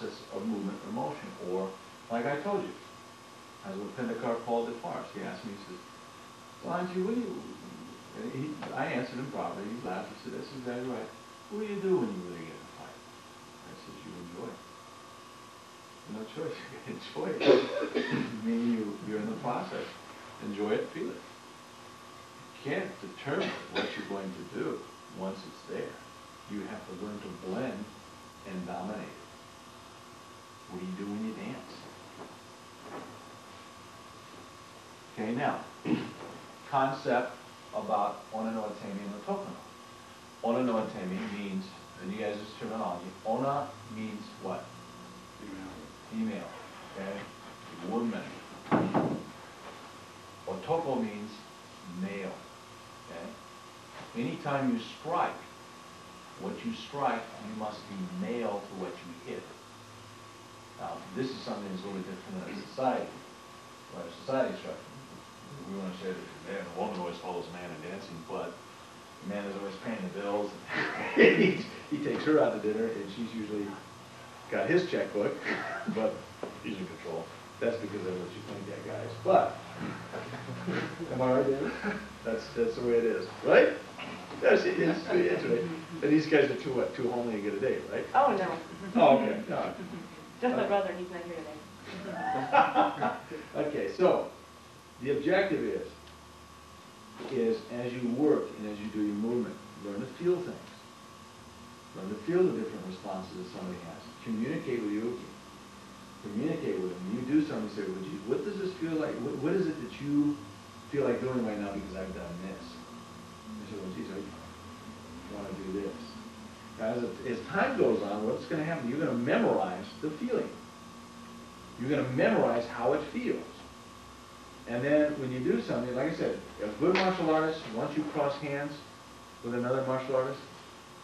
process of movement or motion. Or, like I told you, I was with Pendekar Paul DeFarce. He asked me, he says, well, Anji, what do you, I answered him properly. He laughed. I said, that's exactly right. What do you do when you really get in a fight? I said, you enjoy it. No choice. You enjoy it. Meaning you're in the process. Enjoy it, feel it. You can't determine what you're going to do once it's there. You have to learn to blend and dominate it. What do you do when you dance? Okay, now, concept about ona no atemi and otoko no. Ona no atemi means, and you guys just terminology, ona means what? Female, okay? Woman. Otoko means male, okay? Anytime you strike, what you strike, you must be male to what you hit. Now, this is something that's a little different in society. Well, society structure. We want to say that man, the woman always follows man in dancing, but the man is always paying the bills. he takes her out to dinner, and she's usually got his checkbook, but he's in control. That's because of what she's playing at guys. But, am I right, David? That's the way it is, right? That's it. It's right. And these guys are too homely to get a date, right? Oh, no. Oh, okay. No. Just my brother, he's not here today. Okay, so the objective is as you work and as you do your movement, learn to feel things. Learn to feel the different responses that somebody has. Communicate with you. Communicate with them. You do something, say, well, geez, what does this feel like? What is it that you feel like doing right now because I've done this? You say, well, geez, I want to do this. As time goes on, what's going to happen? You're going to memorize the feeling. You're going to memorize how it feels. And then when you do something, like I said, a good martial artist, once you cross hands with another martial artist,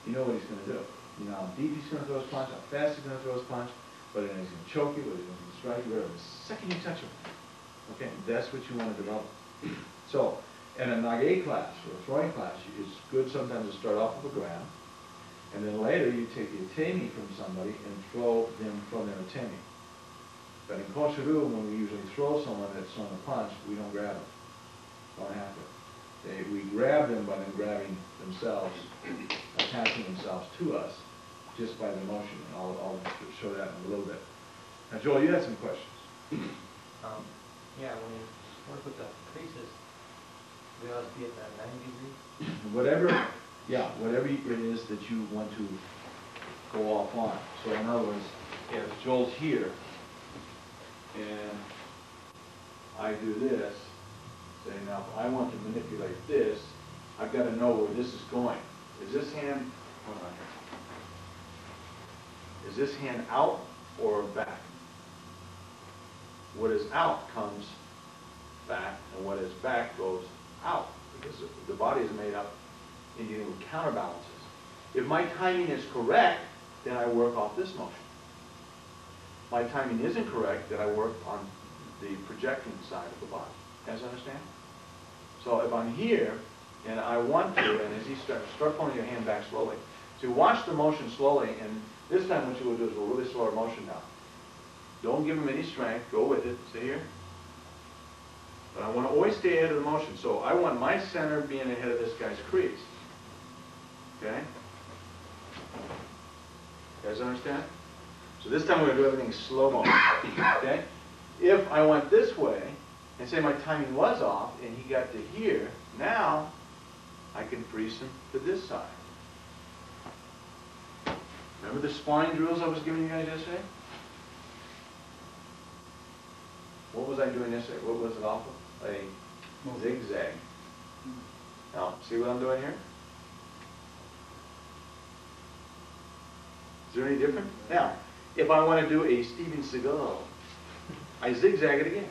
you know what he's going to do. You know how deep he's going to throw his punch, how fast he's going to throw his punch, whether he's going to choke you, whether he's going to strike you, whatever. The second you touch him, okay, that's what you want to develop. So, in a nage class or a throwing class, it's good sometimes to start off with the ground, and then later you take the atemi from somebody and throw them from their atemi. But in Kosho, when we usually throw someone that's thrown a punch, we don't grab them. Don't have to. We grab them by them grabbing themselves, attaching themselves to us, just by the motion. And I'll show that in a little bit. Now, Joel, you had some questions. Yeah, when you work with the creases, we always be at that 90 degree. Whatever it is that you want to go off on. So in other words, if Joel's here, and I do this, say now if I want to manipulate this, I've got to know where this is going. Is this hand, hold on here. Is this hand out or back? What is out comes back, and what is back goes out, because the body is made up in dealing with counterbalances. If my timing is correct, then I work off this motion. My timing isn't correct, then I work on the projecting side of the body. You guys understand? So if I'm here, and I want to, and as you start pulling your hand back slowly. So you watch the motion slowly, and this time what you will do is we'll really slow our motion down. Don't give them any strength, go with it, stay here. But I want to always stay ahead of the motion. So I want my center being ahead of this guy's crease. Okay? You guys understand? So this time we're going to do everything slow motion. Okay? If I went this way, and say my timing was off, and he got to here, now I can freeze him to this side. Remember the spine drills I was giving you guys yesterday? What was I doing yesterday? What was it off of? A zigzag. Now, see what I'm doing here? Is there any different? Now, if I want to do a Steven Seagal, I zigzag it again.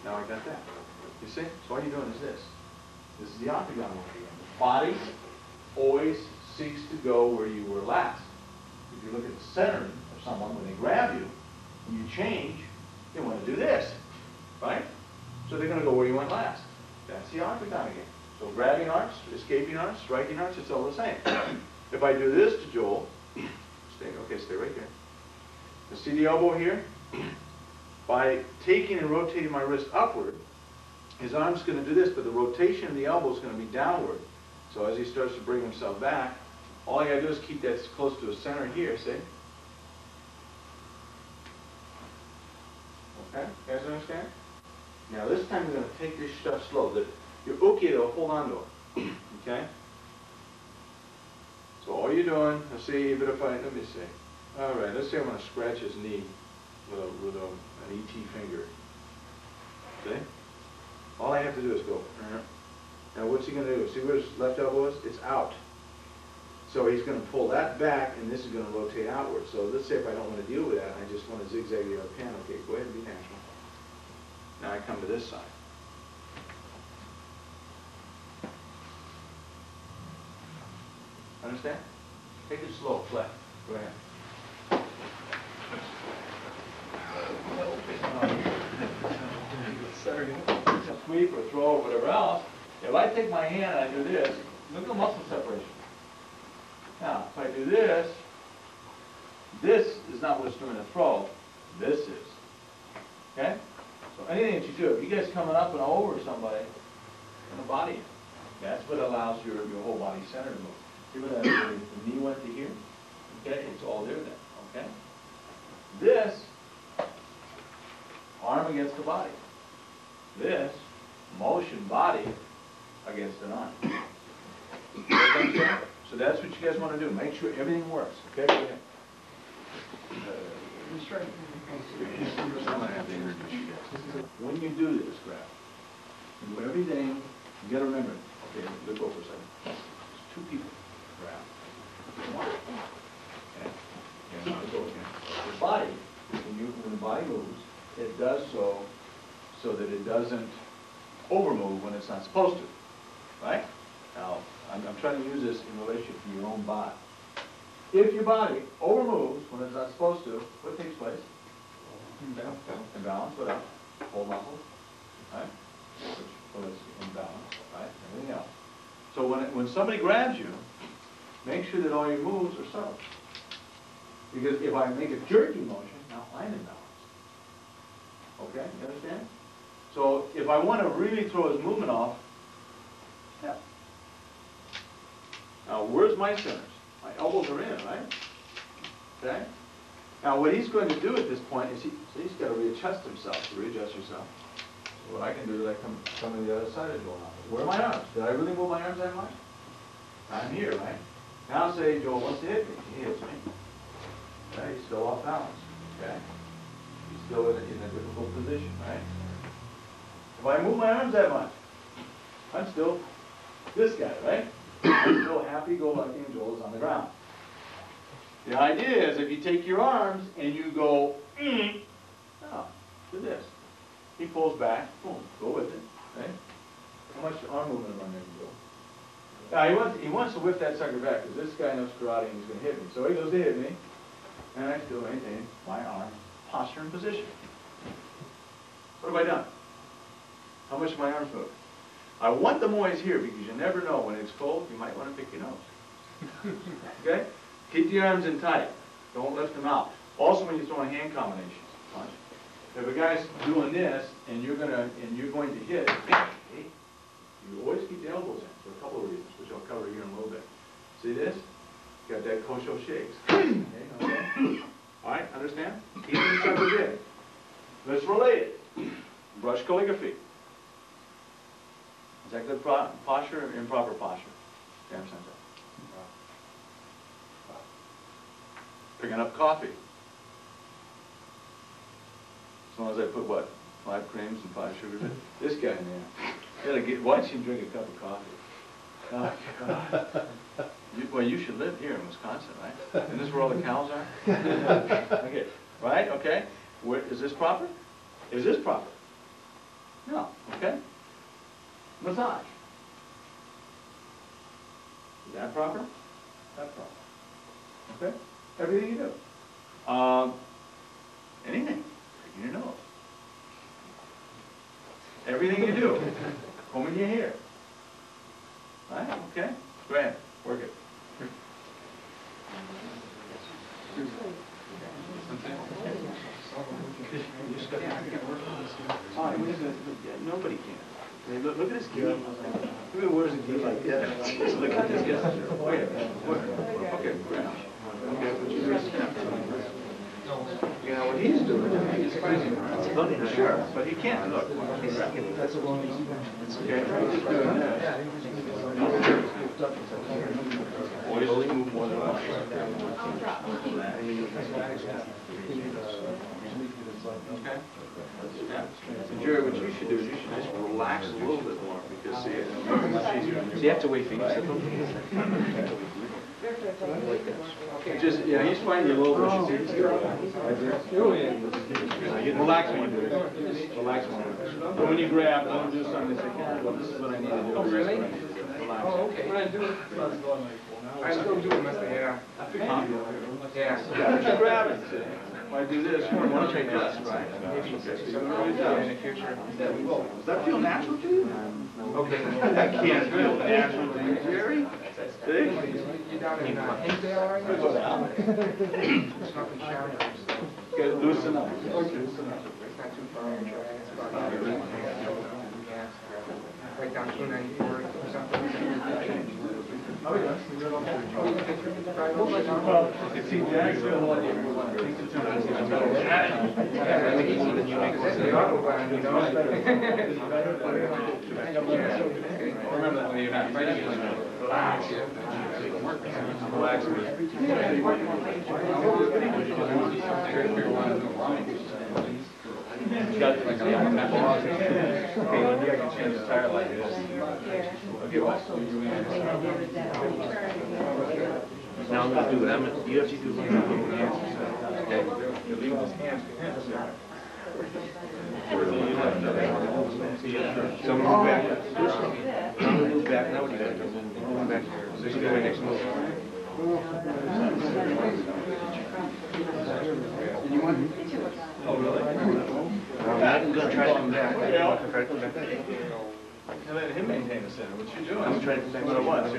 Now I got that. You see? So all you're doing is this. This is the octagon work again. The body always seeks to go where you were last. If you look at the center of someone, when they grab you, when you change, they want to do this, right? So they're going to go where you went last. That's the octagon again. So grabbing arcs, escaping arcs, striking arcs, it's all the same. If I do this to Joel, Stay right here. Now see the elbow here? By taking and rotating my wrist upward, his arm's going to do this, but the rotation of the elbow is going to be downward. So as he starts to bring himself back, all I got to do is keep that close to the center here, see? Okay, you guys understand? Now this time we're going to take this stuff slow. Your uke though, hold on to it. Okay? So all you're doing, let's see, even if let me see. All right, let's say I'm going to scratch his knee with an ET finger. See? All I have to do is go. Now what's he going to do? See where his left elbow is? It's out. So he's going to pull that back, and this is going to rotate outward. So let's say if I don't want to deal with that, I just want to zigzag the other pan. Okay, go ahead and be natural. Now I come to this side. Understand? Take it slow, flat. Go ahead. Sweep or throw or whatever else. If I take my hand and I do this, look at the muscle separation. Now, if I do this, this is not what's doing the throw. This is. Okay? So anything that you do, if you guys coming up and over somebody in the body, that's what allows your whole body center to move. See what the knee went to here? Okay, it's all there then. Okay? This, arm against the body. This, motion body against an arm. You guys understand? So that's what you guys want to do. Make sure everything works. Okay, go ahead. When you do this, grab. Do everything. You got to remember. Okay, let's go for a second. There's two people. Grab. One. Okay. And now go again. The body, when the body moves, it does so that it doesn't overmove when it's not supposed to. Right? Now, I'm trying to use this in relation to your own body. If your body overmoves when it's not supposed to, what takes place? Imbalance, what else? Whole muscle, right? Which puts imbalance, right? Everything else. So when somebody grabs you, make sure that all your moves are subtle. Because if I make a jerky motion, now I'm imbalanced. Okay, you understand? So if I want to really throw his movement off, yeah. Now where's my centers? My elbows are in, right? Okay? Now what he's going to do at this point is he's got to readjust himself. To readjust yourself. So what I can do is I come to the other side of Joel now. Where are my arms? Did I really move my arms that much? I'm here, right? Now say Joel wants to hit me. He hits me. Okay? He's still off balance. Okay? He's still in a difficult position, right? If I move my arms that much, I'm still this guy, right? I'm still happy-go-lucky and Joel's on the ground. The idea is if you take your arms and you go, no, do this. He pulls back, boom, go with it, right? How much arm movement am I making, Joel? Now he wants to whip that sucker back because this guy knows karate and he's going to hit me. So he goes to hit me, and I still maintain my arm posture and position. What have I done? How much of my arms moved? I want them always here because you never know. When it's cold, you might want to pick your nose. Okay? Keep the arms in tight. Don't lift them out. Also, when you're throwing hand combinations, punch. If a guy's doing this and you're going to hit, you always keep the elbows in for a couple of reasons, which I'll cover here in a little bit. See this? Got that Kosho shakes. Okay. All right, understand? Keep these suckers in. Let's relate it. Brush calligraphy. Is that good posture or improper posture? Damn sense. Picking up coffee. As long as I put what? 5 creams and 5 sugars in. This guy, man. Watch him drink a cup of coffee. Oh, God. Well, you should live here in Wisconsin, right? Isn't this where all the cows are? Okay. Right? Okay. Is this proper? Is this proper? No. Okay. Massage. Is that proper? That's proper. Okay? Everything you do. Anything. Picking your nose. Everything you do. Combing your hair. Right? Okay? Go ahead. Work it. Nobody can. I mean, look at his gi. Look at wears a gi like that. Just look at this guy. Wait. Okay, okay, but you understand. Yeah, what he's doing, he's crazy. Sure, but he can't. Look. That's a long okay, he's doing that. Or he's just move more than once. Okay. Yeah. And Jerry, what you should do is you should just relax a little bit more because see, it's much easier on your. So you have to wait for you. Just, yeah, he's finding you a little bit. Relax when you do it. Relax when you do it. But when you grab, don't do something that say, well, this is what I need to do. Oh, really? Relax. Oh, okay. When I do it, I still do it, yeah. Huh? Yeah. Yeah, but you grab it. See? When I do this, you want to take this, right? In the future. Does that feel natural to you? Okay. That can't feel natural to you, Jerry. See? You down in Hinsdale, are you? Go down. It's not in Sharon. Okay, loosen up. Loosen up. It's not too far. It's about right down 294 or something. Oh, yes. Well, you can see Jacksonville. Remember that when you're not fighting, relax. Relax. Got like I can change the tire like this. Okay, what? Now I'm going to do it. You have to do one. Okay. You're leaving his hands behind. So I'm going to move back. I'm going to move back. Now what do you got to do? Move back. So you go right next move. Oh, really? I'm going to try to come back. I'm going to try to come back. And let him maintain the center. What you doing? I'm trying to come back. What I want.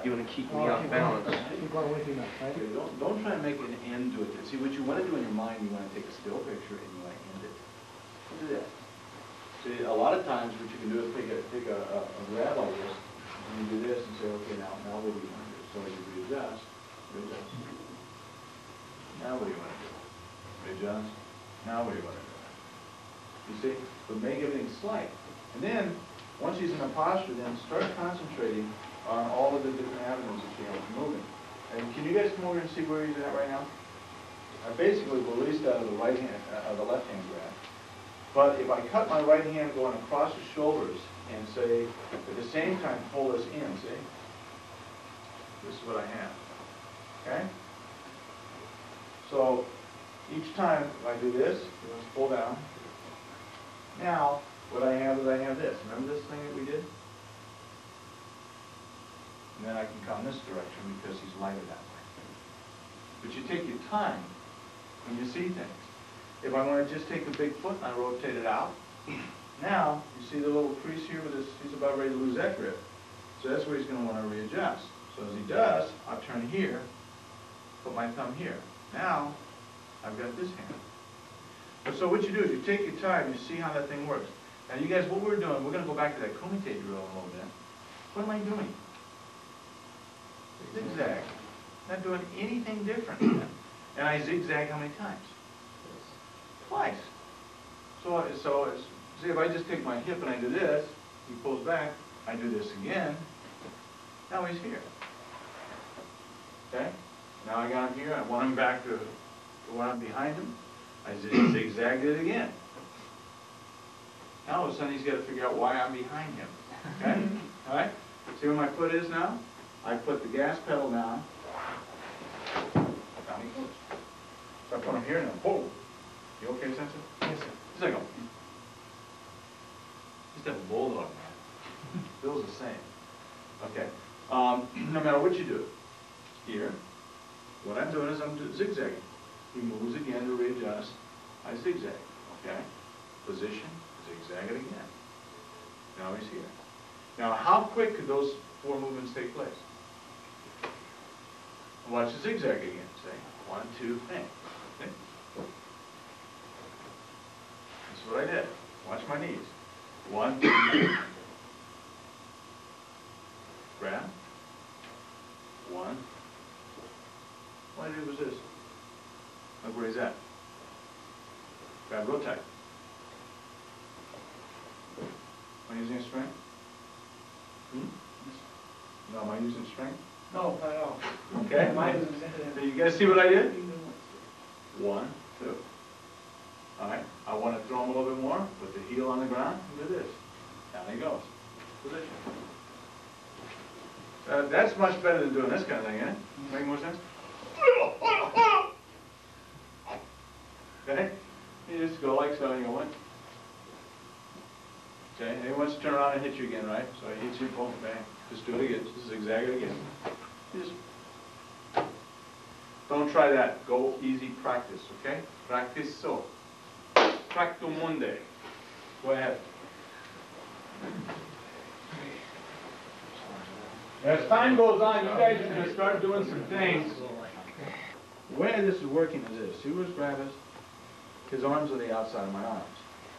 You want to keep me off balance. Don't try and make an end to it. See, what you want to do in your mind, you want to take a still picture and you want to end it. Do that. See, a lot of times what you can do is take a grab like this, and you do this and say, okay, now what do you want to do? So as you readjust. Now what do you want to do? Readjust. Now what do you want to do? You see? But make everything slight. And then, once he's in a posture, then start concentrating on all of the different avenues that you have moving. And can you guys come over and see where he's at right now? I basically released out of the right hand, the left hand grab. But if I cut my right hand going across his shoulders and say, at the same time, pull this in, see? This is what I have. Okay? So, each time if I do this, let's pull down. Now, what I have is I have this. Remember this thing that we did? And then I can come this direction because he's lighter that way. But you take your time when you see things. If I want to just take the big foot and I rotate it out, now you see the little crease here with this, he's about ready to lose that grip. So that's where he's going to want to readjust. So as he does, I'll turn here, put my thumb here. Now, I've got this hand. So what you do is you take your time, you see how that thing works. Now you guys, what we're doing, we're going to go back to that kumite drill a little bit. What am I doing? Zigzag. Not doing anything different. And I zigzag how many times? Twice. So see, if I just take my hip and I do this, he pulls back, I do this again, now he's here. Okay? Now I got him here, I want him back to when I'm behind him, I zigzagged it again. Now all of a sudden he's got to figure out why I'm behind him. Okay? All right? See where my foot is now? I put the gas pedal down. Down he goes. So I put him here now. Whoa. You okay, Sensei? Yes, sir. Just like just have a bulldog, man. Bill's the same. Okay. No matter what you do, here, what I'm doing is I'm zigzagging. He moves again to readjust. I zigzag. Okay? Position. Zigzag it again. Now he's here. Now how quick could those 4 movements take place? Watch the zigzag again, say. 1, 2, bang. Okay? That's what I did. Watch my knees. 1, 2, grab. 1. What I did was this. Look where he's at. Grab real tight. Am I using strength? No, am I using strength? No, not at all. Okay. So you guys see what I did? 1, 2. All right. I want to throw him a little bit more. Put the heel on the ground. And do this. Down he goes. Position. That's much better than doing this kind of thing, eh? Make more sense? Okay? You just go like so and you go one. Okay? And he wants to turn around and hit you again, right? So he hits you, boom, bang. Just do it again. Just zigzag it again. Just don't try that. Go easy practice, okay? Practice so. Practimunde. Go ahead. As time goes on, you guys are going to start doing some things. The way this is working is this. See where his grab is? His arms are the outside of my arms.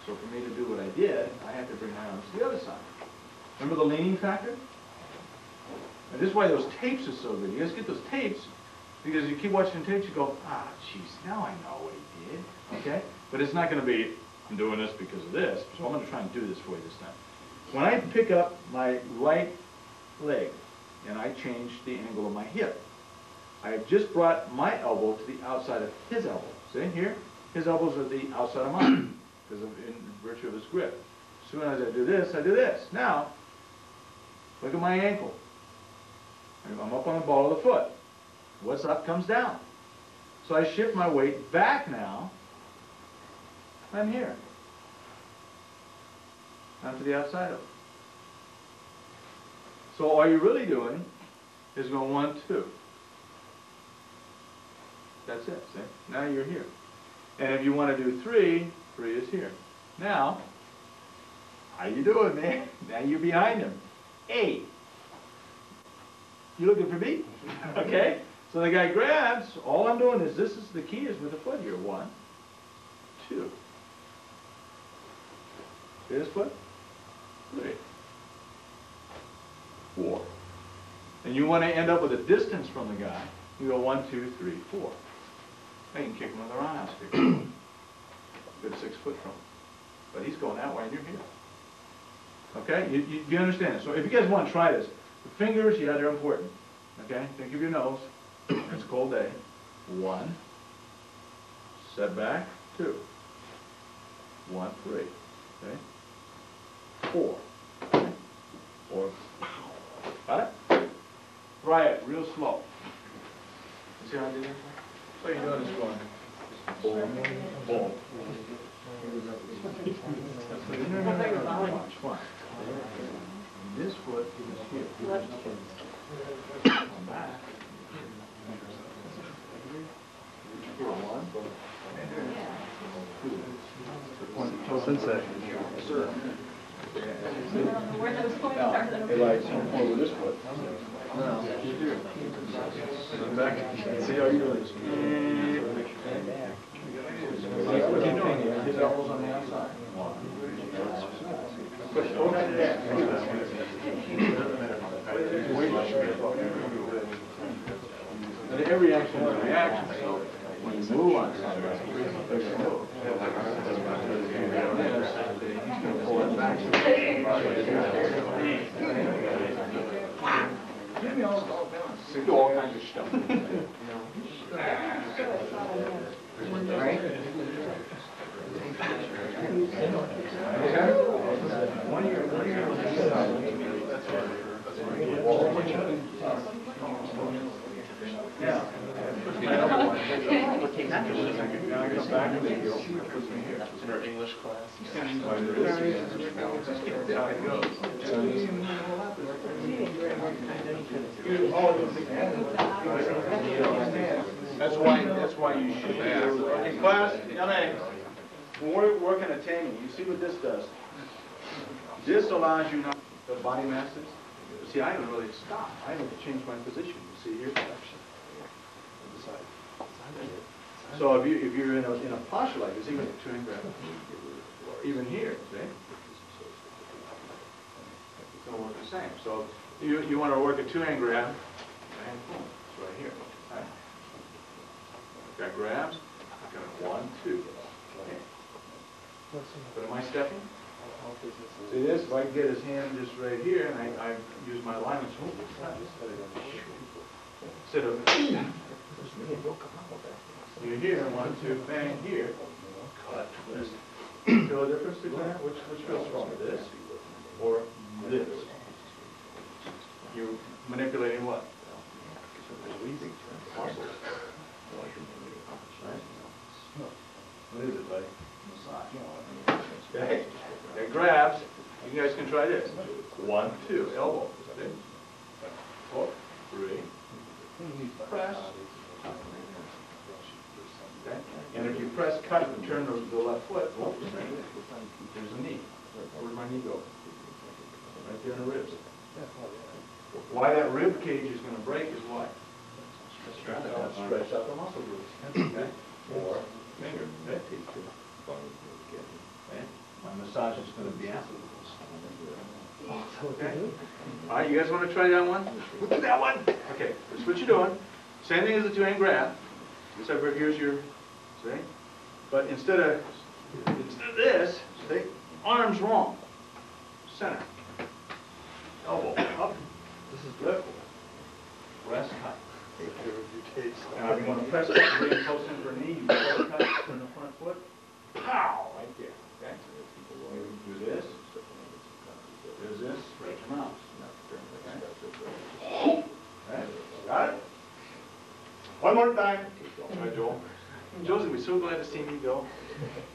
So for me to do what I did, I have to bring my arms to the other side. Remember the leaning factor? And this is why those tapes are so good. You guys get those tapes because you keep watching tapes, you go, ah, jeez, now I know what he did. Okay? But it's not going to be, I'm doing this because of this. So I'm going to try and do this for you this time. When I pick up my right leg and I change the angle of my hip, I have just brought my elbow to the outside of his elbow. See here? His elbows are the outside of mine because of in virtue of his grip. As soon as I do this, I do this. Now, look at my ankle. I'm up on the ball of the foot. What's up comes down. So I shift my weight back now. I'm here. I'm to the outside of it. So all you're really doing is going 1, 2. That's it, see? Now you're here. And if you want to do 3, 3 is here. Now, how you doing, man? Now you're behind him. 8. You looking for me? Okay? So the guy grabs. All I'm doing is, this is the key is with the foot here. 1, 2. See this foot? 3, 4. And you want to end up with a distance from the guy. You go 1, 2, 3, 4. Now you can kick him with a roundhouse kick. Good 6 foot from him. But he's going that way and you're here. Okay? You understand it. So if you guys want to try this, the fingers, yeah, they're important. Okay? Think of your nose. It's a cold day. 1. Set back. 2. 1, 3. Okay? 4. Okay? Or, got it? Try it real slow. You see how I did that? So you're doing this going. Boom, boom. Watch, watch. This foot is here. Come back. 1. Sensei. Sir. Where those points Now, are. if I come forward with this foot. No, here. Back. See how you do this. What you doing? His elbows on the outside. Push over there. And every action is a reaction, so when you move on something, pull it back. Give me all balance. Do all kinds of stuff. Right? Yeah. In our English class. That's why you should. In class, LA, when we're working at taming, you see what this does. This allows you not the body masses. See, I haven't really stopped. I haven't changed my position. You see here? The side. So if you're in a posture like this, even a 2 hand grab, or even here, see? It's going to work the same. So you want to work a 2 hand grab, and boom, it's right here. Right. Got grabs, I've got 1, 2. Okay. But am I stepping? See this? If I can get his hand just right here, and I use my alignment, instead of you're here, 1, 2, bang, here, cut. Feel a difference between that? Which feels stronger, this or this? You're manipulating what? Muscles. What is it, buddy? Massage. Okay. It grabs. You guys can try this. 1, 2, elbow. See? 4, 3. Press. Okay. And if you press cut and turn the left foot, oh, there's a knee. Where'd my knee go? Right there in the ribs. Why that rib cage is going to break is why? Stretch out the muscle groups. Okay. Or finger. Okay. Okay. My massage is going to be after. Okay. All right, you guys want to try that one? We'll do that one. Okay, that's what you're doing. Same thing as the 2 hand grab. Except for here's your, see? But instead of this, see? Arms wrong. Center. Elbow up. This is lift. Rest cut. Now if you want to press it, bring close in for a knee, you press cut, turn the front foot. Pow! Right there. Okay? Do this. There's this. Stretch them out. Okay? Okay? Got it? One more time. All right, Joel. Joel's going to be so glad to see me go.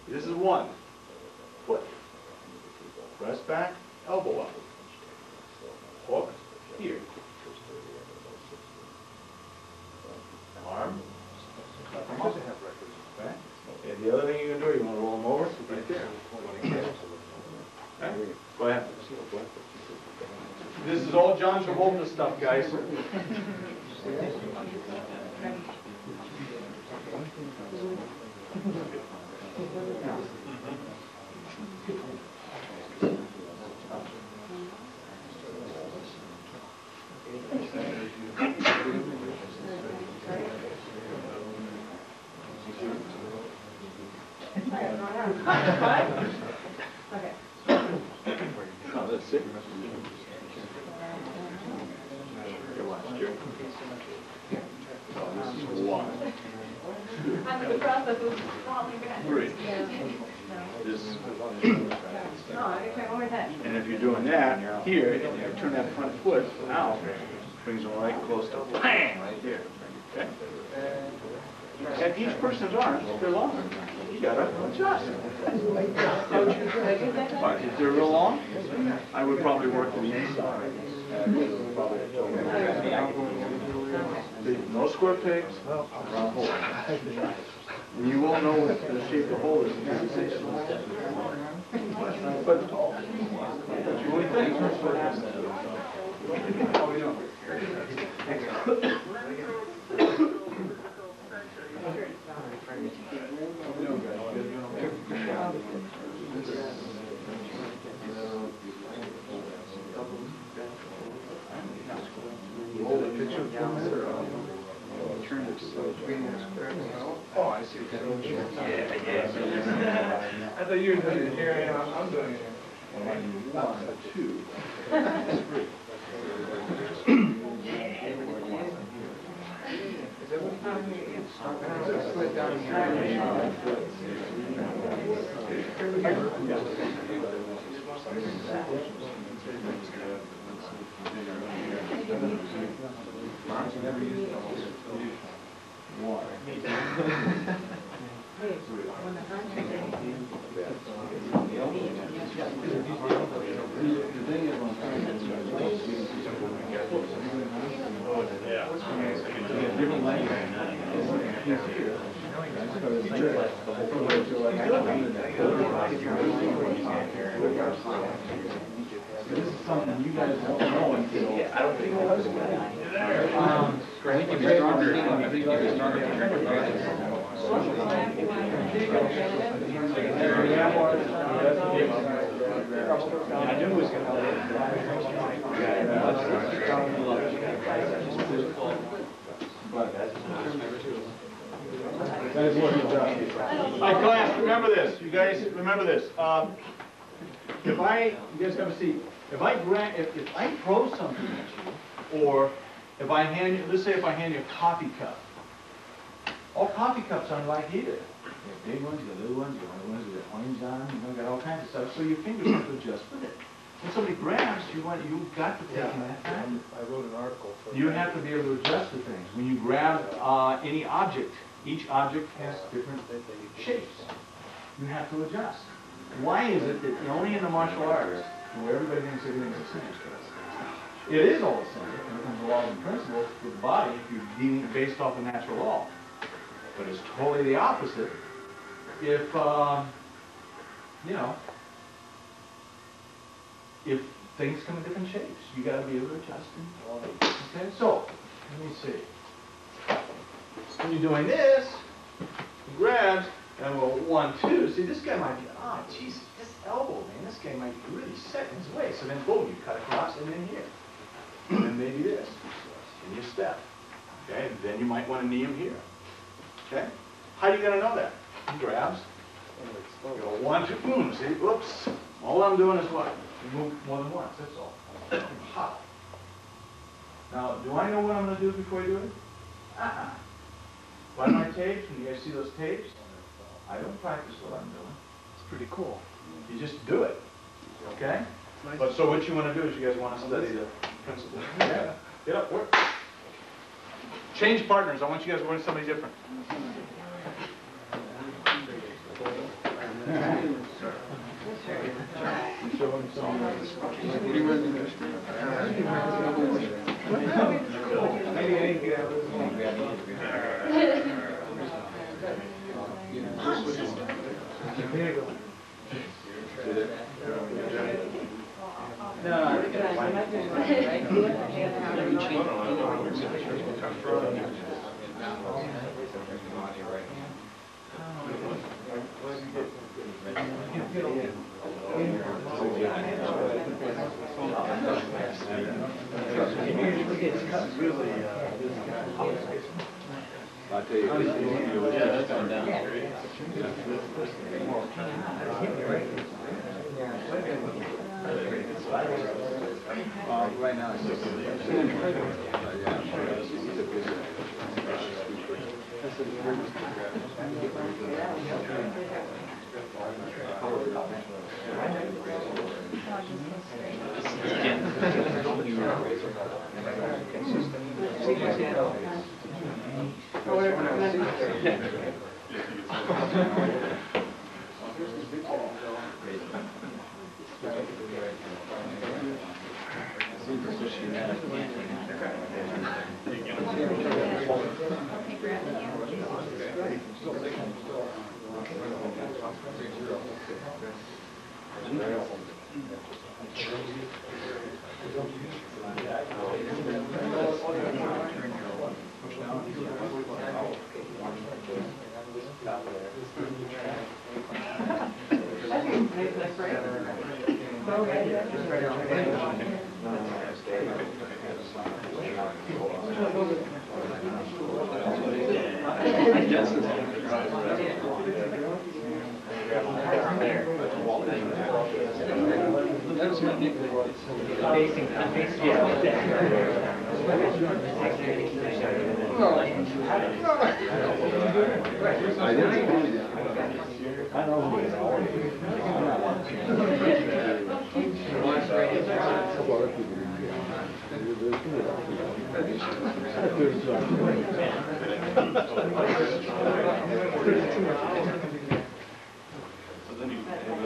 This is 1. Foot. Press back. Elbow up. Hook. Here. Arm. Cut them up. Okay? And the other thing you can do, you want to roll them over? Right there. Okay? Go ahead. This is all John Travolta stuff, guys. Okay. Oh, that's it. Here, watch, Jerry. This is 1. I'm in the process of falling back. 3. Yeah. This. No, I can try one more time. And if you're doing that here, and you turn that front foot out, brings them right close to bang, right there. Okay? And each person's arms, they're longer. You gotta adjust. But if they're real long, I would probably work to the inside. No square pegs, round hole. And you won't know what the shape of the hole is. But you only think. How we doing? Oh, I see. Yeah. I thought you were doing it here. I'm doing it here. 1, 2, 3. This is something you guys won't know until... I don't think it was. I think if you're stronger, I knew it was gonna That is what he does. All right, class, remember this. You guys remember this. You guys have a seat. If I throw something at you, or if I hand you, let's say if I hand you a coffee cup. All coffee cups aren't like either. You have big ones, you have little ones, you have ones with orange on them, you got all kinds of stuff. So your fingers have to adjust with it. When somebody grabs, you've got to take in that time. I wrote an article for. You have to be able to adjust to things. When you grab any object, each object has different shapes. You have to adjust. Why is it that only in the martial arts, where everybody thinks everything's the same? It is all the same. Everything's the laws and principles with the body if you're dealing based off a natural law. But it's totally the opposite if, if things come in different shapes. You got to be able to adjust them. Okay, so, let me see. When you're doing this, he grabs, and we'll 1, 2. See, this guy might be, oh, Jesus, this elbow, man, this guy might be really set in his way. So then, boom, you cut across, and then here. And then maybe this. And you step. Okay, and then you might want to knee him here. Okay? How are you going to know that? He grabs. Go 1, 2, boom, see? Whoops. All I'm doing is what? You move more than once, that's all. Hop. Now, do I know what I'm going to do before I do it? By my tapes, when you guys see those tapes, I don't practice what I'm doing. It's pretty cool. You just do it. Okay? But so what you want to do is you guys want to study the principle. Yeah. Get up, work. Change partners. I want you guys to learn somebody different. Right now, it's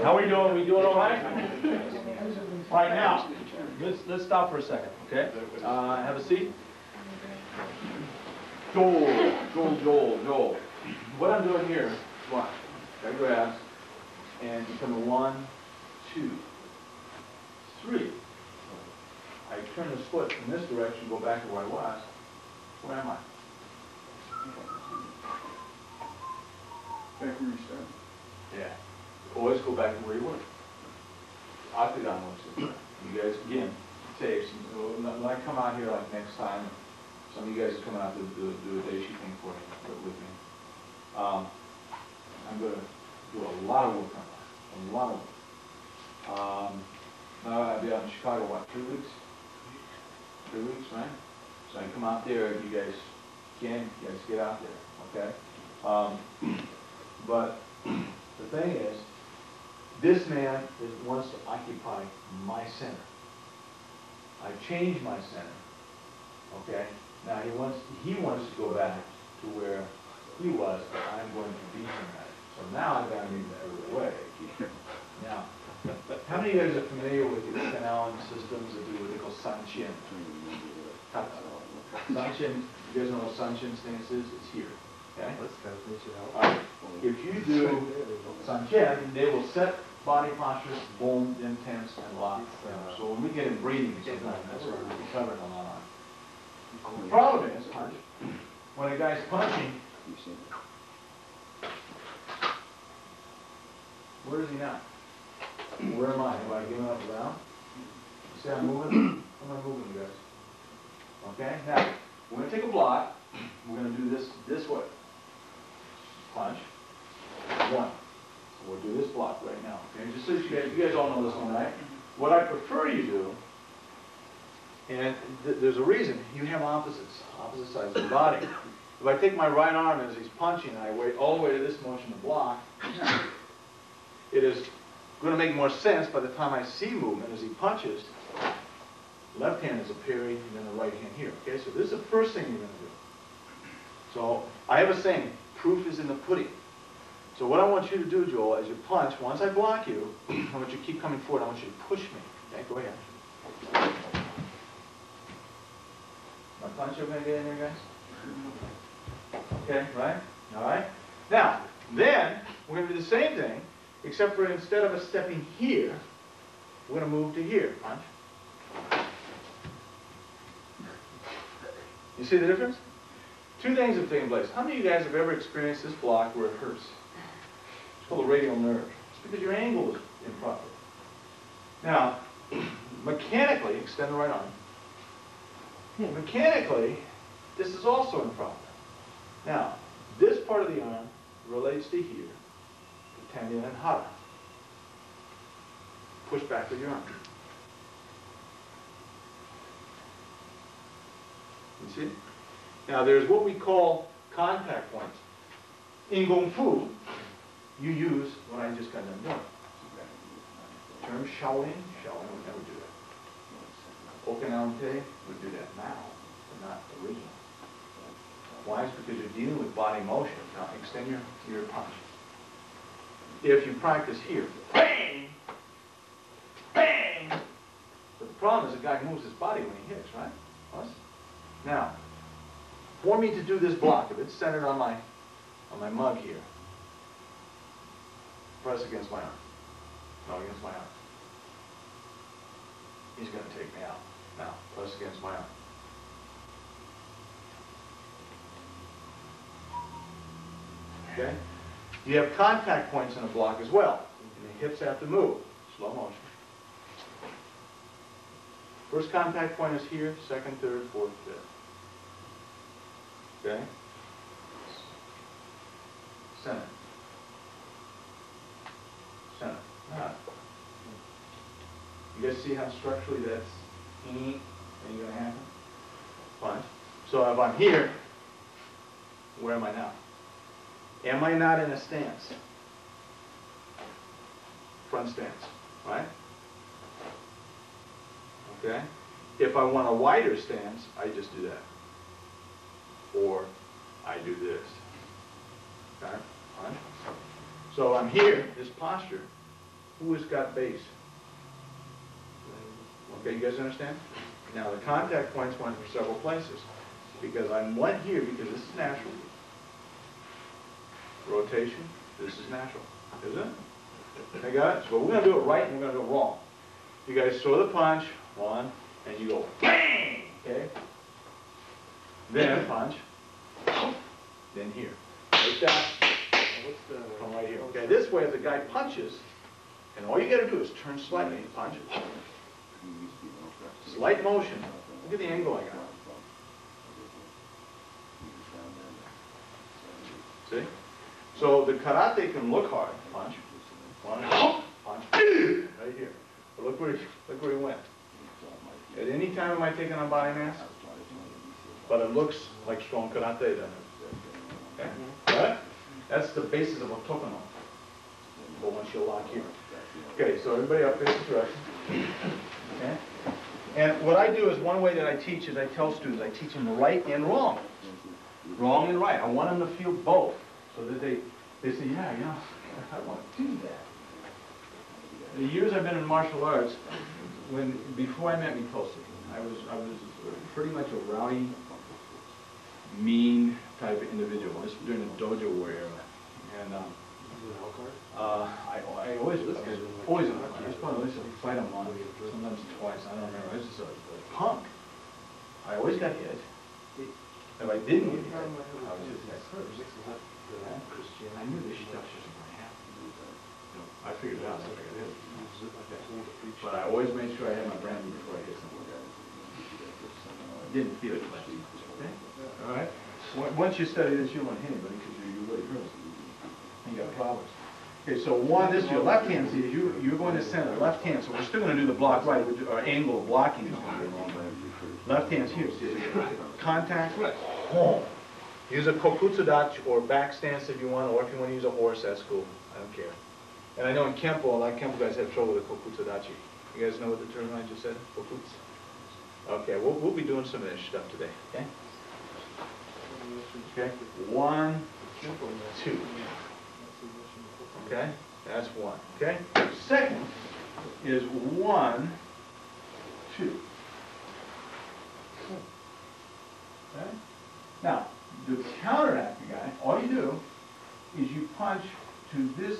How are we doing? We doing all right? All right, now, let's stop for a second, okay? Have a seat. Joel. What I'm doing here is what? I grab and become a 1, 2, 3. I turn this foot in this direction, go back to where I was. Where am I? Back where you started. Yeah. Always go back to where you were. Octagon works. You guys, again, say, when I come out here like next time, some of you guys are coming out to do a day sheet thing for me, with me. I'm going to do a lot of work on that. A lot of work. Now I'll be out in Chicago, what, 3 weeks? 3 weeks, right? So I come out there, you guys can, you guys get out there, okay? But the thing is, this man wants to occupy my center. I've changed my center, okay? Now he wants to go back to where he was, but I'm going to beat him at it. So now I've got to move it away. Now, how many of you guys are familiar with the canal systems that do what they call Sanchin? Sanchin, you guys know what Sanchin stance is? It's here, okay? If you do Sanchin, they will set body postures, boom, then tense, and lock. So when we get in breathing, sometimes that's where we'll be covering a lot on. The problem is, punch, when a guy's punching, where is he now? Where am I? Am I giving up around? See I'm moving? How am I moving, you guys? Okay, now, we're going to take a block. We're going to do this way. Punch. One. So we'll do this block right now. Okay, just so you guys all know this one, right? What I prefer you do, and there's a reason, you have opposite sides of the body. If I take my right arm as he's punching, and I wait all the way to this motion to block, it is going to make more sense by the time I see movement as he punches. Left hand is a parry, and then the right hand here. Okay, so this is the first thing you're going to do. So I have a saying, proof is in the pudding. So what I want you to do, Joel, as you punch, once I block you, I want you to keep coming forward. I want you to push me. Okay, go ahead. My punch okay get in there, guys? Okay, right? All right. Now, then we're going to do the same thing, except for instead of us stepping here, we're going to move to here. Punch. You see the difference? Two things have taken place. How many of you guys have ever experienced this block where it hurts? It's called a radial nerve. It's because your angle is improper. Now, mechanically, extend the right arm. Mechanically, this is also improper. Now, this part of the arm relates to here, the tendon and hara. Push back with your arm. You see? Now, there's what we call contact points. In Kung Fu, you use what I just got done doing. Term Shaolin would never do that. Okinawan would do that now, but not originally. Why? It's because you're dealing with body motion. Now, extend your punch. If you practice here, bang, bang. But the problem is the guy moves his body when he hits, right? Us? Now, for me to do this block, if it's centered on my mug here, press against my arm. No, against my arm. He's going to take me out. Now, press against my arm. Okay? You have contact points in a block as well. And the hips have to move. Slow motion. First contact point is here, second, third, fourth, fifth. Okay? Center. Center. Now, you guys see how structurally that's ain't going to happen? Fine. So if I'm here, where am I now? Am I not in a stance? Front stance, right? Okay? If I want a wider stance, I just do that. Or I do this. Okay? Right? So I'm here, this posture. Who has got base? Okay, you guys understand? Now the contact points went for several places. Because I went here because this is natural. Rotation, this is natural. Isn't it? I got it? So we're going to do it right and we're going to do it wrong. You guys throw the punch, one, and you go bang! Okay? Then punch. Then here. Like that. What's the Okay, this way, if the guy punches, and all you gotta do is turn slightly, punch, slight motion. Look at the angle I got. See? So the karate can look hard. Punch. One, punch. Right here. But look where he went. At any time am I taking on body mass? But it looks like strong karate, doesn't it? Okay? Right? That's the basis of a tokono. But once you lock here. Okay, so everybody up this direction. Okay? And what I do is, one way that I teach is I tell students, I teach them right and wrong. Wrong and right. I want them to feel both. So that they say, yeah, you know, I want to do that. The years I've been in martial arts, before I met Mikosi, I was pretty much a rowdy, mean type of individual. This was during the dojo war era. And I always, probably used to fight him on, sometimes twice, I don't remember. I was just a punk. I always got hit. If I didn't get hit, I was just that first. I knew this stuff just wasn't going to happen. I figured it out after I got hit. But I always made sure I had my brandy before I hit someone. Didn't feel it much. Okay? All right? Once you study this, you won't hit anybody because you really hurt. You got problems. Okay, so one, this is your left hand. See, you're going to center, left hand. So we're still going to do the block right, our angle of blocking is going to be wrong. Left hand's here. See, contact. Home. Use a kokutsudachi or back stance if you want, or if you want to use a horse, that's cool. I don't care. And I know in Kempo, a lot of Kempo guys have trouble with the kokutsudachi. You guys know what the term I just said? Kokutsu. Okay, we'll be doing some of this stuff today. Okay. Okay. 1, 2. Okay, that's 1. Okay. Second is 1, 2. Okay. Now, to counteract the guy, all you do is you punch to this.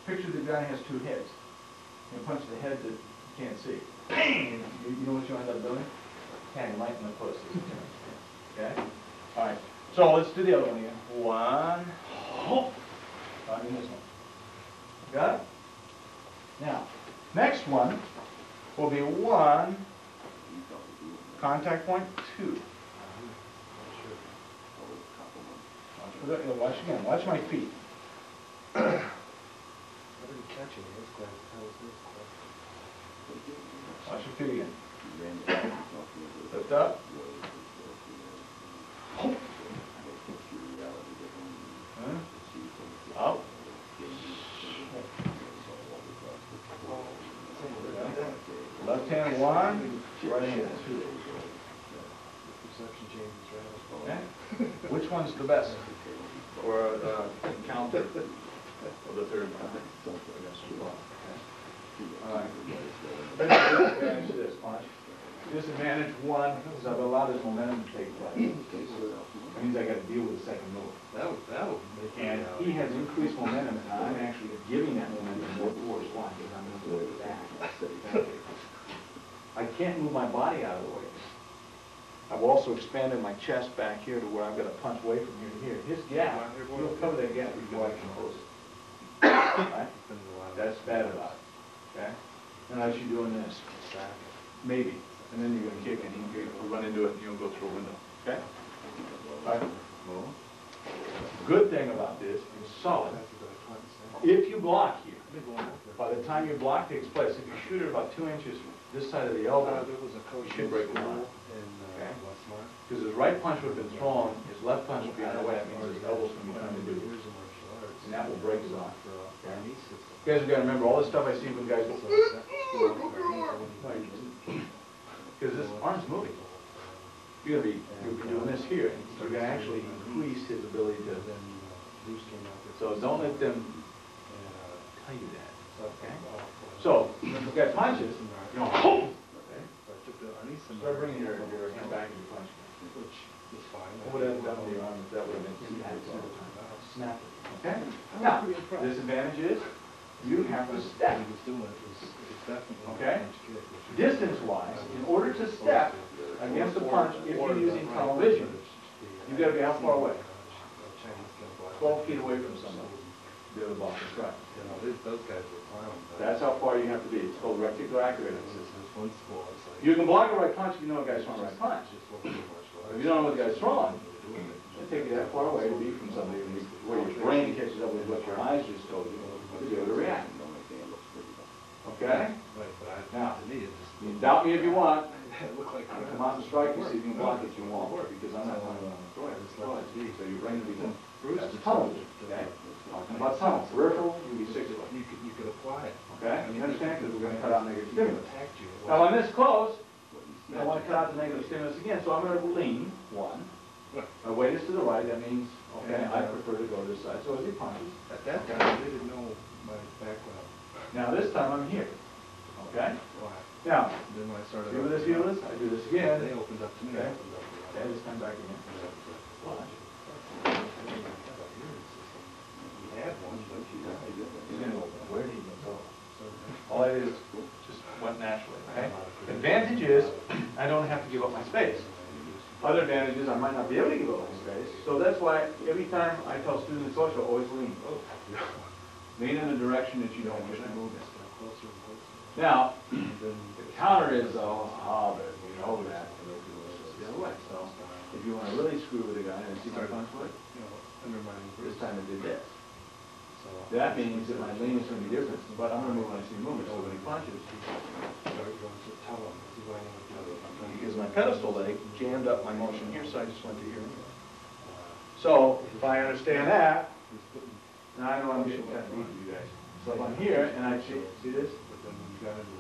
Picture the guy has 2 heads. You punch the head that you can't see. Bang! You know what you end up doing? Hang right in the pussy. Okay? All right. So let's do the other one again. 1. Oh. I mean this one. Got it? Now, next one will be 1. Contact point 2. Watch again. Watch my feet. Watch your feet again. Lift up. Up. Left hand 1, right hand 2. Okay. Which one's the best? Or counter of the third one? All right. Disadvantage to this punch. Disadvantage 1 is I've allowed this momentum to take place. That means I got to deal with the second move. And he has increased momentum, and I'm actually giving that momentum more force. Why? Because I'm going to throw it back. I can't move my body out of the way. I've also expanded my chest back here to where I've got to punch away from here to here. His gap, you'll cover that gap before I can close it. Right? That's bad about it. Okay? And as you're doing this, maybe, and then you're going to kick and you'll run into it and you'll go through a window. Okay? All right? Good thing about this is solid. If you block here, by the time your block takes place, if you shoot it about 2 inches this side of the elbow, you should break the line. Okay? Because his right punch would have been thrown, his left punch would be on the way. That means his elbow's going to be trying to do it. And that will break his arm. Okay? You guys have got to remember all this stuff I see when guys go, because this arm's moving. You're going to be doing this here. You're going to actually increase his ability to. So don't let them tell you that. Okay? So, you've got punches. You know, okay? Start bringing your hand back and your punch. What would have done with your arm if that would have been snap it. Okay? Now, disadvantage is you have to step. Okay? Distance-wise, in order to step against a punch, if you're using tunnel vision, you've got to be how far away? 12 feet away from somebody, be able to block the strike. You know, those guys were clowns. That's how far you have to be. It's called reticular activating system. There's one school, it's like. You can block a right punch if you know a guy's throwing a right punch. Just wasn't too much. If you don't know what the guy's throwing, it'll take you that far away to be from somebody where your brain catches up with what your eyes just told you to be able to react. Okay? Right, but Now, to me, it just. You can doubt me if you want. It looked like. Come out and strike and see if you can block it. You won't, because I'm not going to throw it. So your brain will be going. That's tunnel. Okay? Talking about tunnel. Peripheral, you'll be 6 foot. You could apply it. Okay? You understand? Because we're going to cut out negative stimulus. Attacked you. Now, when this close, I want to cut out the negative stimulus again, so I'm going to lean, one. My weight is to the right, that means, okay, I prefer to go to this side, so as he punches. At that time, they didn't know my background. Now, this time I'm here, okay? Why? Now, Then when I started. see where this heel is? I do this again. They opened up to me. Okay. I opened up to them. Okay, this time back again. Watch. You had one, but you He's going to go, where did he go? All I did is just went naturally, okay? Advantage is, I don't have to give up my space. Other advantage is I might not be able to give up my space, so that's why every time I tell students in Kosho, always lean. Lean in the direction that you don't wish to move in. Now, the counter is, but we know that. The other way, so if you want to really screw with a guy and see my punch work, this time it did this. That means that my lean is going to be different, but I'm going to move when I see movement, so when he punches. Because my pedestal leg jammed up my motion here, so I just went to here. So, if I understand that, now I know I'm getting kind of deep with you guys. So if I'm here, and I see this?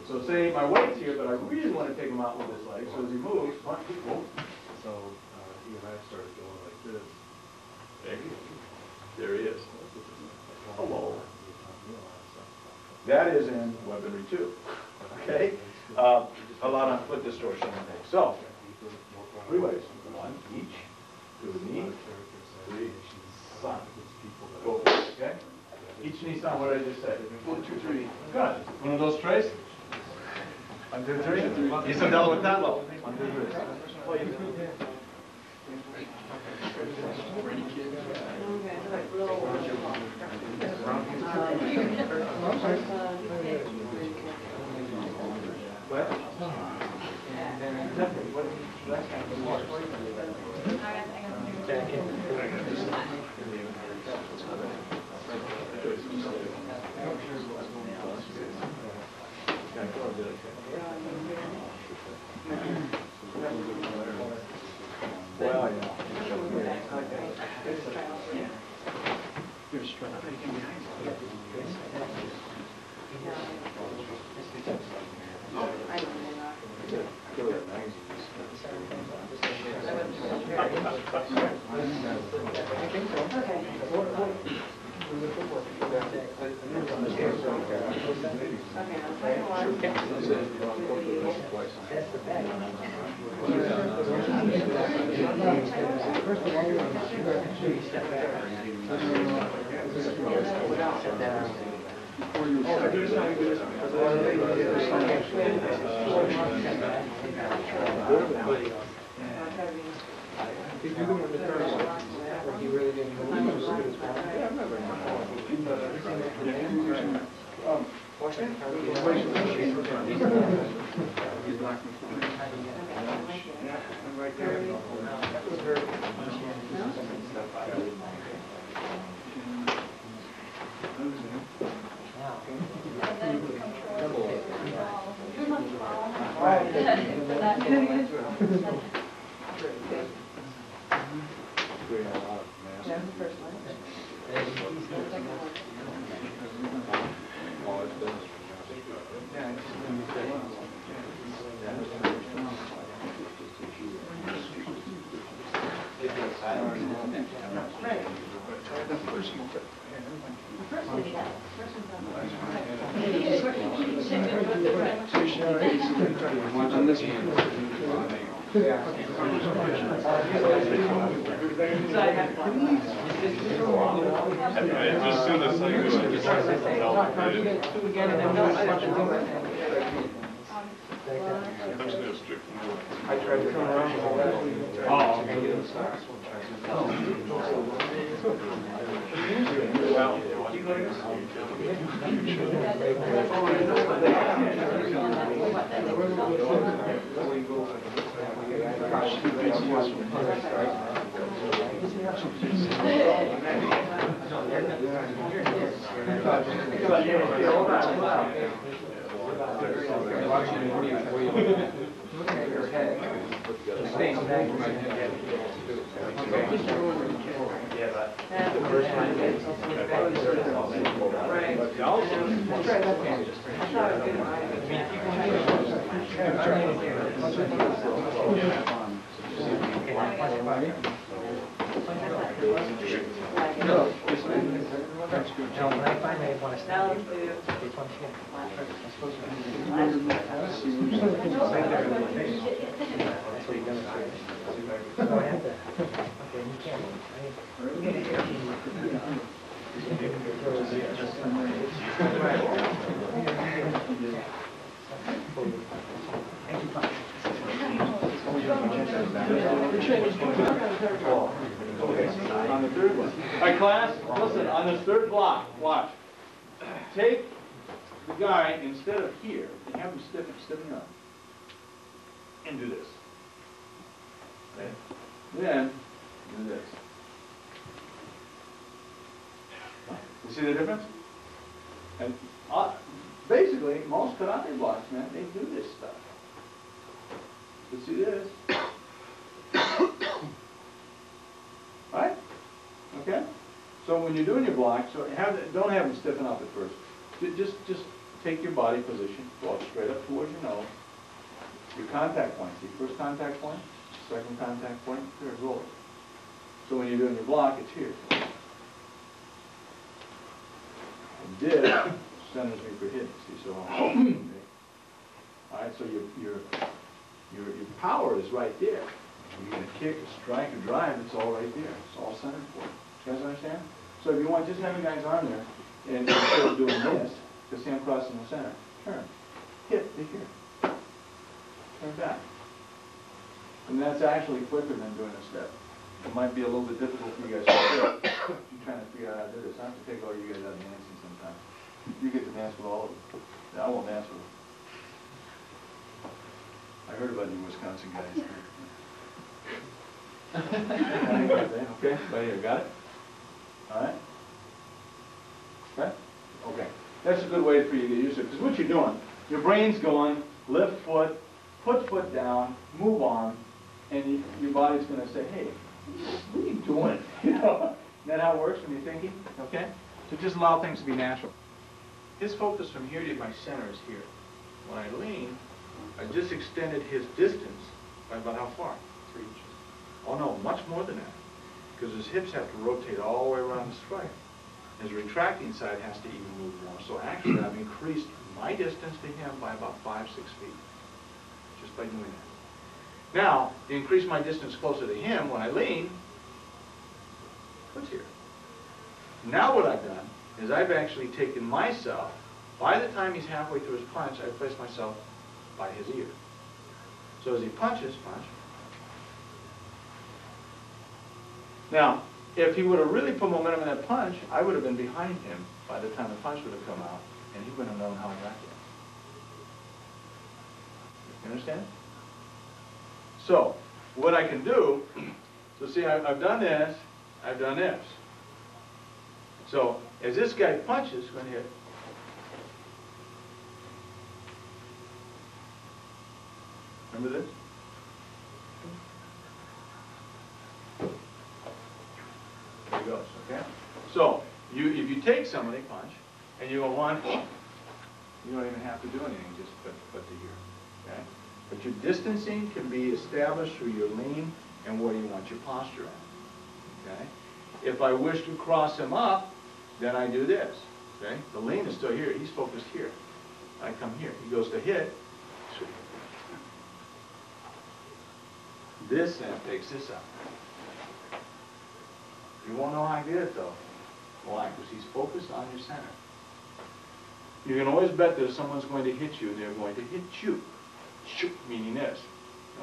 So say my weight's here, but I really want to take him out with this leg, so as he moves, punch, whoa. So, he and I started going like this. There he is. Hello. That is in weaponry 2. Okay? A lot on foot distortion. So, 3 ways. 1 each, 2 knee, 3 sun. Go for it, okay? Each knee sun, what did I just say? 1, 2, 3. Good. One of those trays? 1, 2, 3. You said double with that low. 1, 2, 3. Well, yeah. On this one. As soon as I do it, just I tried to come around. Oh, okay. On the third one. All right, class, listen, on this third block, watch. Take the guy, instead of here, and have him stiffen up. And do this. Okay? Then, do this. You see the difference? And basically, most karate blocks, man, they do this stuff. You see this? Right? Okay? So when you're doing your block, so don't have them stiffen up at first. Just take your body position, walk straight up towards your nose. Your contact point, see, first contact point, second contact point, third, roll it. So when you're doing your block, it's here. And dip centers me for hitting, see, so, okay. All right, so your power is right there. You're going to kick, a strike, a drive, it's all right there. It's all centered for you. You guys understand? So if you want, just have a guy's arm there, and instead of doing this, just hand cross in the center, turn, hit, right here. Turn back. And that's actually quicker than doing a step. It might be a little bit difficult for you guys to do. You're trying to figure out how to do this. I have to take all you guys out dancing sometimes. You get to dance with all of them. Yeah, I won't dance with them. I heard about you Wisconsin guys. Okay, right here, got it? All right? Okay? Okay. That's a good way for you to get used to it. Because what you're doing, your brain's going, lift foot, put foot down, move on, and your body's going to say, hey, what are you doing? You know? Isn't that how it works when you're thinking? Okay? So just allow things to be natural. His focus from here to my center is here. When I lean, I just extended his distance by about how far? 3 inches. Oh no, much more than that. Because his hips have to rotate all the way around the strike. His retracting side has to even move more. So actually I've increased my distance to him by about 5-6 feet. Just by doing that. Now, to increase my distance closer to him, when I lean, what's here? Now what I've done is I've actually taken myself, by the time he's halfway through his punch, I've placed myself by his ear. So as he punches, punch. Now, if he would have really put momentum in that punch, I would have been behind him by the time the punch would have come out, and he wouldn't have known how I got there. You understand? So, what I can do, so see, I've done this, I've done this. So, as this guy punches, go ahead. Remember this? There he goes, okay? So, if you take somebody, punch, and you go one, you don't even have to do anything, just but to here, okay? But your distancing can be established through your lean and where you want your posture at, okay? If I wish to cross him up, then I do this, okay? The lean is still here, he's focused here. I come here, he goes to hit, this then takes this up. You won't know how I did it though. Why? Because he's focused on your center. You can always bet that if someone's going to hit you, they're going to hit you. Meaning this.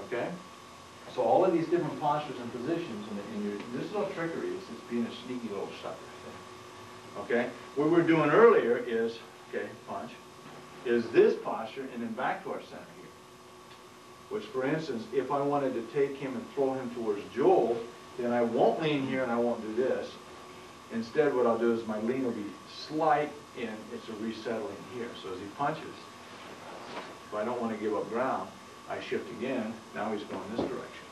Okay? So all of these different postures and positions, this is no trickery, it's just being a sneaky little sucker. Okay? What we're doing earlier is, okay, punch, is this posture and then back to our center here. Which, for instance, if I wanted to take him and throw him towards Joel, then I won't lean here and I won't do this. Instead, what I'll do is my lean will be slight and it's a resettling here. So as he punches, if I don't want to give up ground, I shift again. Now he's going this direction.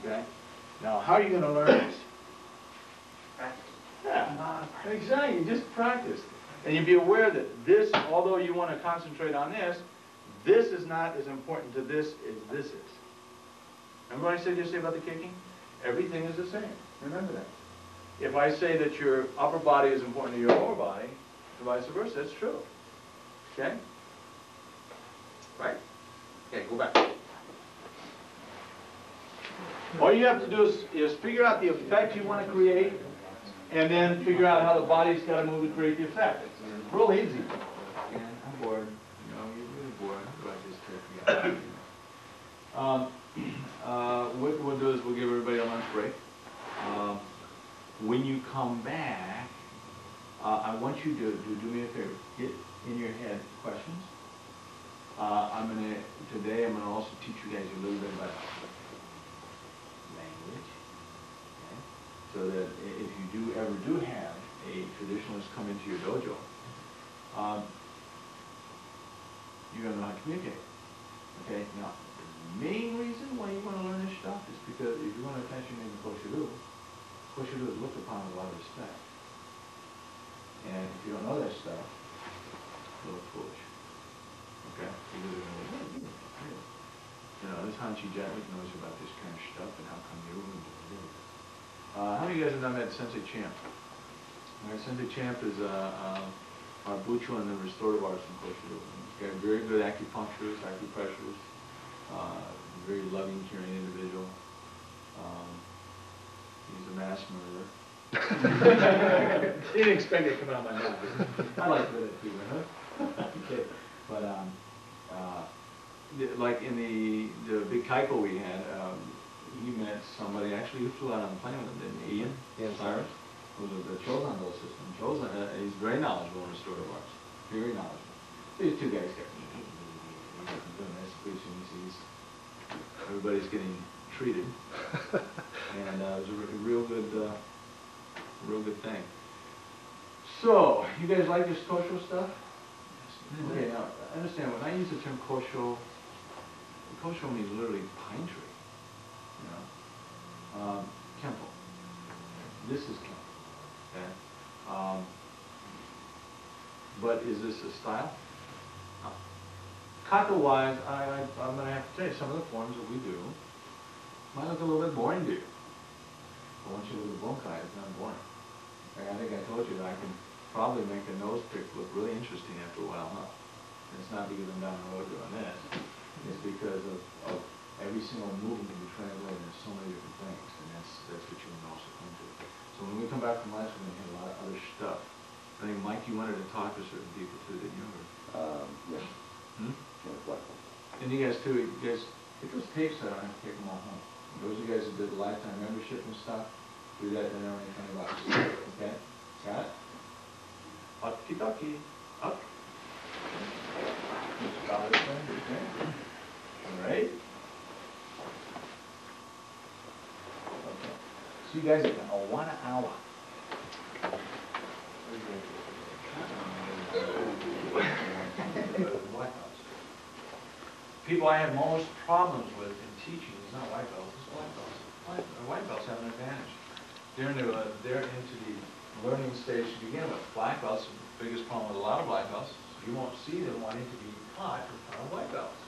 Okay? Now, how are you going to learn this? Yeah, exactly. Just practice. And you'll be aware that this, although you want to concentrate on this, this is not as important to this as this is. Remember what I said yesterday about the kicking? Everything is the same. Remember that. If I say that your upper body is important to your lower body, and vice versa, that's true. Okay? Right? Okay, go back. All you have to do is figure out the effect you want to create, and then figure out how the body's got to move to create the effect. It's real easy. And I'm bored. You know, you're really bored. How do I just take me out? What we'll do is we'll give everybody a lunch break. When you come back, I want you to do me a favor. Get in your head questions. Today I'm gonna also teach you guys a little bit about language. Okay? So that if you ever do have a traditionalist come into your dojo, you're gonna know how to communicate. Okay? Now, the main reason why you want to learn this stuff is because if you want to attach your name to Kosho is looked upon with a lot of respect. And if you don't know that stuff, it's a little foolish. Okay? Because they're going to go, you know, this Hanchi Jatwick knows about this kind of stuff and how come you and how many of you guys have done that Sensei Champ? Right, Sensei Champ is our Bucho in the restorative arts in Kosho. He's got a very good acupuncturist, acupressures. Very loving, caring individual. He's a mass murderer. Didn't expect it to come out of my mouth. I like that too, huh? Okay. But like in the big Kaipo we had, he met somebody actually who flew out on the plane with him, didn't he? Ian Cyrus, who was the Chosan system. Chosan, he's very knowledgeable in restorative arts. Very knowledgeable. These two guys kept doing this. Pretty soon he sees everybody's getting treated, and it was a real good thing. So, you guys like this Kosho stuff? Okay, now understand when I use the term Kosho, Kosho means literally pine tree. You know, Kempo. This is Kempo. Okay. But is this a style? No. Kata-wise, I'm going to have to tell you, some of the forms that we do might look a little bit boring to you. But once you look at Bunkai, it's not boring. Like I think I told you that I can probably make a nose pick look really interesting after a while, huh? And it's not because I'm down the road doing this. It's because of every single movement can be translated into so many different things, and that's what you can also come to. So when we come back from lunch, we're going to hit a lot of other stuff. I think, Mike, you wanted to talk to certain people too, didn't you? Yeah. Hmm? What? And you guys too, you guys, get those tapes out, I have to take them all home. Those of you guys that did the lifetime membership and stuff, do that, they're only $20. Okay? Got it? Okie-dokie. Up. Got it, okay? All right? Okay. So you guys are going to 1 hour. People I have most problems with in teaching is not white belts, it's black belts. White belts have an advantage. They're into the learning stage to begin with. Black belts, the biggest problem with a lot of black belts, you won't see them wanting to be taught in front of white belts.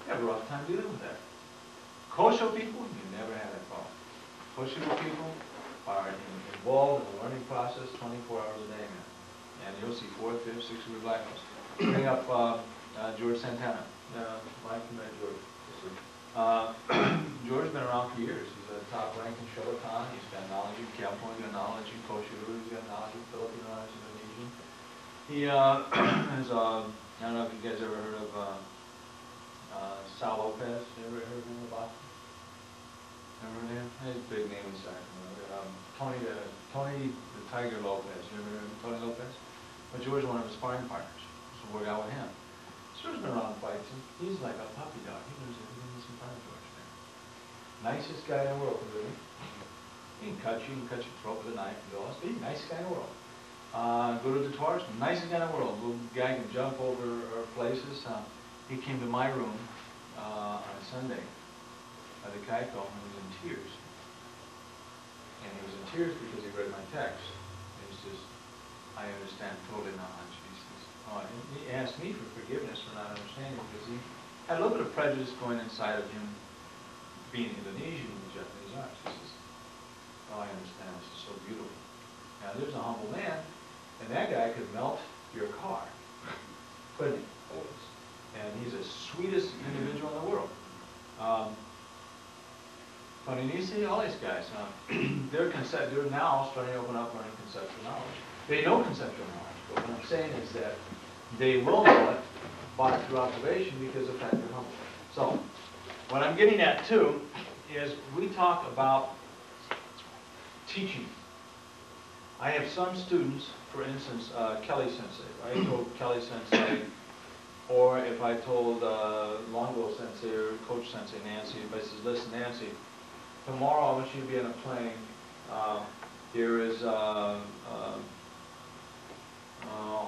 You have a rough time dealing with that. Kosho people, you never have that problem. Kosho people are involved in the learning process 24 hours a day, man. And you'll see 4th, 5th, 6th degree black belts. Bring up George Santana. Mike, you met George. George's been around for years. He's a top rank in Shotokan. He's got knowledge in Kempo, he's got knowledge in Kosho, he's got knowledge in Filipino arts, Indonesian. He is, I don't know if you guys ever heard of Sal Lopez, you ever heard of him in Boston? Remember him? He's a big name in Sacramento. Tony the Tiger Lopez, you ever heard of Tony Lopez? But George was one of his sparring partners, so work out with him. George's been around fights, and he's like a puppy dog. He knows everything that's in front of George, man. Nicest guy in the world, really. He can cut your throat with a knife and all that. He's the nicest guy in the world. Go to the Taurus, nicest guy in the world. Little guy can jump over places. He came to my room on Sunday at the Kaiko, and he was in tears. And he was in tears because he read my text. And he says, I understand totally now, Anji. He says, oh, and he asked me for forgiveness for not understanding because he had a little bit of prejudice going inside of him being Indonesian with Japanese arts. He says, oh, I understand. This is so beautiful. Now, there's a humble man, and that guy could melt your car, couldn't he? And he's the sweetest individual in the world. Paninisi, all these guys, they're now starting to open up learning conceptual knowledge. They know conceptual knowledge, but what I'm saying is that they will know it by through observation because of the fact they're humble. So, what I'm getting at too is we talk about teaching. I have some students, for instance, Kelly Sensei. I told Kelly Sensei, or if I told Longo Sensei or Coach Sensei Nancy, if I says, listen Nancy, tomorrow I want you to be on a plane. Here is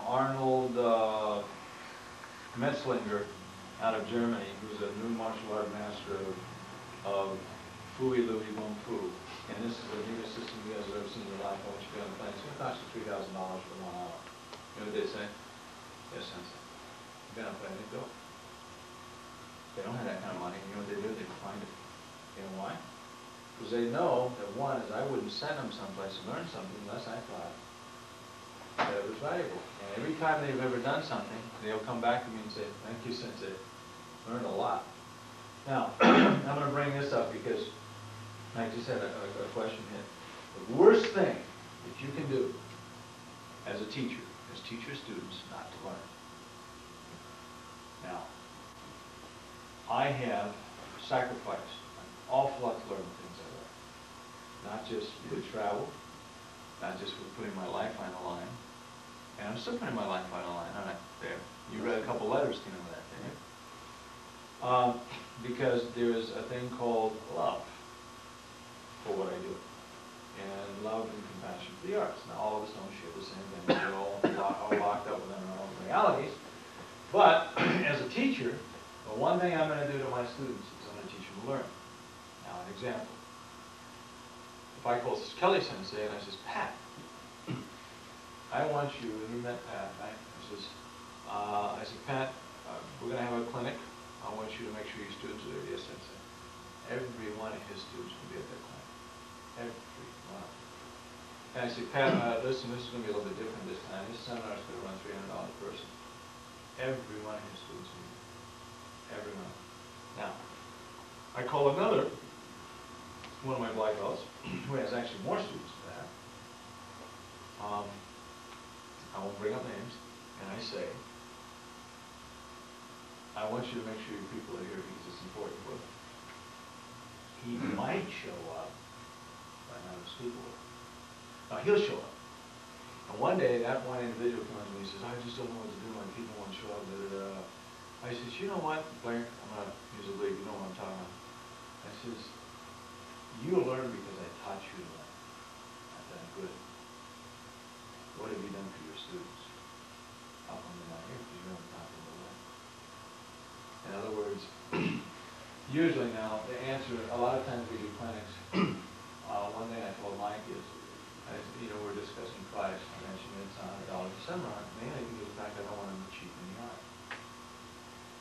Arnold Metzlinger out of Germany, who's a new martial art master of Fui Louis Wong Fu. And this is the newest system you guys have ever seen in your life. I want you to be on the plane. It's going to cost you $3,000 for 1 hour. You know what they say? Yes, Sensei. You've been on a plane, they go. They don't have that kind of money. You know what they do? They find it. You know why? Because they know that one is I wouldn't send them someplace to learn something unless I thought that it was valuable. And every time they've ever done something, they'll come back to me and say, thank you, Sensei. Learned a lot. Now, I'm going to bring this up because I just had a question here. The worst thing that you can do as a teacher is teach your students not to learn. Now, I have sacrificed an awful lot to learn the things I learned. Not just with travel, not just with putting my life on the line. And I'm still putting my life on the line, aren't I? There. You read a couple letters to me with that, didn't you? Because there is a thing called love for what I do. And love and compassion for the arts. Now, all of us don't share the same thing. We're all locked up within our own realities. But as a teacher, the one thing I'm going to do to my students is I'm going to teach them to learn. Now, an example. If I call Kelly Sensei and I says, Pat, I want you, and you met Pat, right? I said, Pat, we're going to have a clinic. I want you to make sure your students are there. Yes, Sensei. Every one of his students will be at that clinic. Every one. And I said, Pat, listen, this is going to be a little bit different this time. This seminar is going to run $300 a person. Every one of his students will be there. Every one. Now, I call another, one of my black belts, who has actually more students than that. I won't bring up names, and I say, I want you to make sure your people are here because it's important for them. He might show up, but not his people will. Now, he'll show up. And one day, that one individual comes to me and says, I just don't know what to do. My people won't show up. I says, you know what, Blair? I'm going to use a lead. You know what I'm talking about. I says, you'll learn because I taught you to learn. I've done good. What have you done for your students? How come they're not here? Because you haven't taught them to learn. In other words, usually now, the answer, a lot of times we do clinics. One thing I told Mike is, we're discussing price. I mentioned it's $100 a seminar, mainly because of the fact I don't want them to cheapen the art.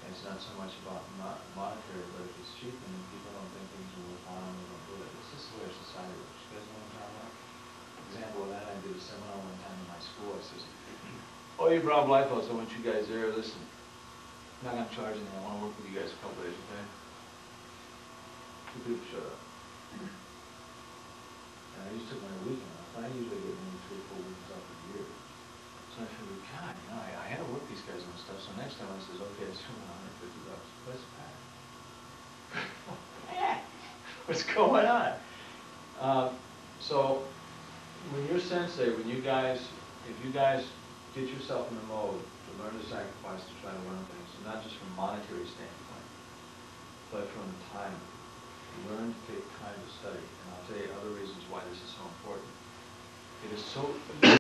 And it's not so much about monetary, but if it's cheap and people don't think things are worthwhile, they don't do it. It's just the way our society works. You guys know what I'm talking about? Example of that, I did a seminar one time in my school. I says, oh, you brown black belts, I want you guys there. Listen, I'm not going to charge anything. I want to work with you guys a couple days, okay? Two people showed up. And I just took my weekend off. I usually get maybe 3 or 4 weeks off a year. So I figured, God, I had to work these guys on stuff. So next time I says, okay, it's $150. That's bad. what's going on? So, when you're sensei, when you guys, if you guys get yourself in the mode to learn to sacrifice to try to learn things, not just from a monetary standpoint, but from time, learn to take time to study. And I'll tell you other reasons why this is so important. It is so